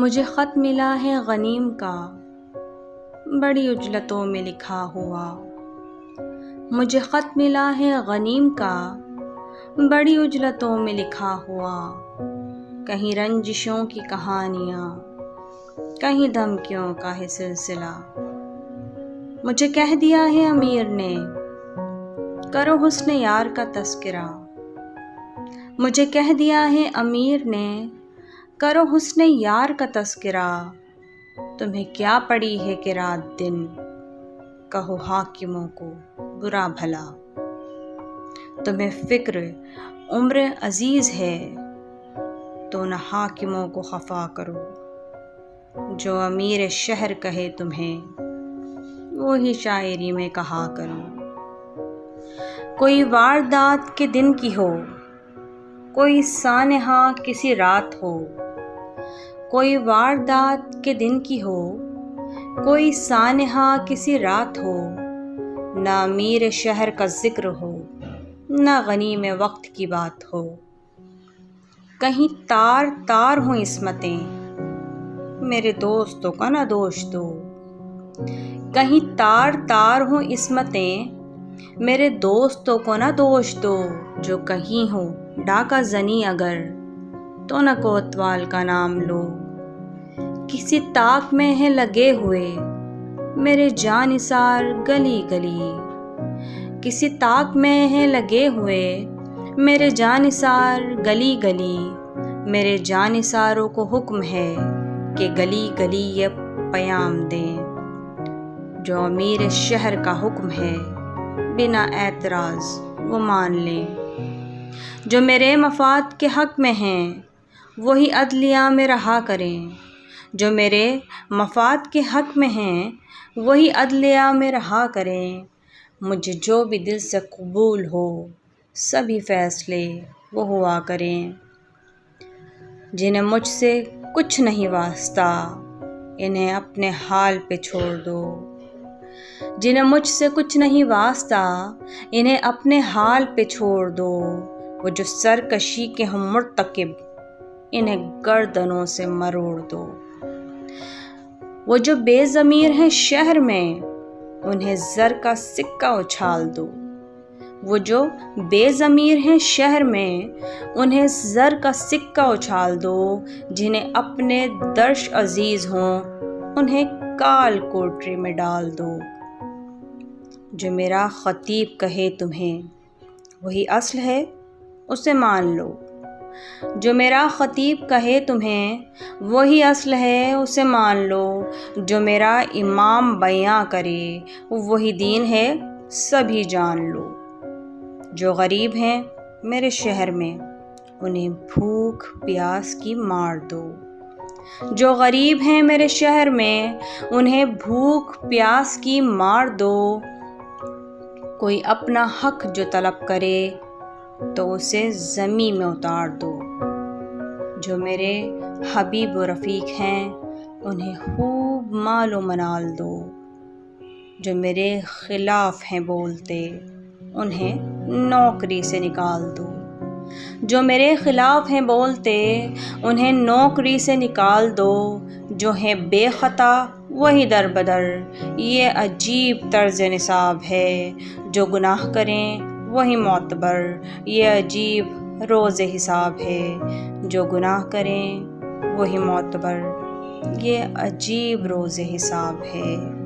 मुझे ख़त मिला है गनीम का, बड़ी उजलतों में लिखा हुआ। मुझे ख़त मिला है गनीम का, बड़ी उजलतों में लिखा हुआ। कहीं रंजिशों की कहानियाँ, कहीं धमकियों का है सिलसिला। मुझे कह दिया है अमीर ने, करो हुस्न यार का तस्करा। मुझे कह दिया है अमीर ने, करो हुस्न यार का तस्करा। तुम्हें क्या पड़ी है कि रात दिन कहो हाकिमों को बुरा भला। तुम्हें फ़िक्र उम्र अजीज़ है तो न हाकिमों को खफा करो। जो अमीर शहर कहे तुम्हें वो ही शायरी में कहा करो। कोई वारदात के दिन की हो, कोई सानहा किसी रात हो। कोई वारदात के दिन की हो, कोई सानहा किसी रात हो। ना अमीर शहर का जिक्र हो, ना गनीम वक्त की बात हो। कहीं तार तार हों इस्मतें, मेरे दोस्तों का ना दोष दो। कहीं तार तार हों इस्मतें, मेरे दोस्तों को ना दोष दो। जो कहीं हो डाका जनी अगर, तो न कोतवाल का नाम लो। किसी ताक में है लगे हुए मेरे जानिसार गली गली। किसी ताक में है लगे हुए मेरे जानिसार गली गली। मेरे जानिसारों को हुक्म है कि गली गली ये पयाम दें। जो अमीर शहर का हुक्म है बिना एतराज़ वो मान लें। जो मेरे मफाद के हक़ में हैं वही अदलिया में रहा करें। जो मेरे मफाद के हक़ में हैं वही अदलिया में रहा करें। मुझे जो भी दिल से कबूल हो सभी फ़ैसले वो हुआ करें। जिन्हें मुझसे कुछ नहीं वास्ता इन्हें अपने हाल पे छोड़ दो। जिन्हें मुझसे कुछ नहीं वास्ता इन्हें अपने हाल पे छोड़ दो। वो जो सरकशी के हम मुर्तकिब इन्हें गर्दनों से मरोड़ दो। वो जो बेज़मीर हैं शहर में उन्हें ज़र का सिक्का उछाल दो। वो जो बेज़मीर हैं शहर में उन्हें ज़र का सिक्का उछाल दो। जिन्हें अपने दर्श अजीज़ हों उन्हें काल कोठरी में डाल दो। जो मेरा ख़तीब कहे तुम्हें वही असल है उसे मान लो। जो मेरा ख़तीब कहे तुम्हें वही असल है उसे मान लो। जो मेरा इमाम बयां करे वही दीन है सभी जान लो। जो गरीब हैं मेरे शहर में उन्हें भूख प्यास की मार दो। जो गरीब हैं मेरे शहर में उन्हें भूख प्यास की मार दो। कोई अपना हक जो तलब करे तो उसे ज़मीन में उतार दो। जो मेरे हबीब व रफ़ीक हैं उन्हें खूब मालो मनाल दो। जो मेरे ख़िलाफ़ हैं बोलते उन्हें नौकरी से निकाल दो। जो मेरे ख़िलाफ़ हैं बोलते उन्हें नौकरी से निकाल दो। जो हैं बेख़ता वही दर बदर ये अजीब तर्ज़ निसाब है। जो गुनाह करें वही मोतबर ये अजीब रोज़े हिसाब है। जो गुनाह करें वही मोतबर ये अजीब रोज़े हिसाब है।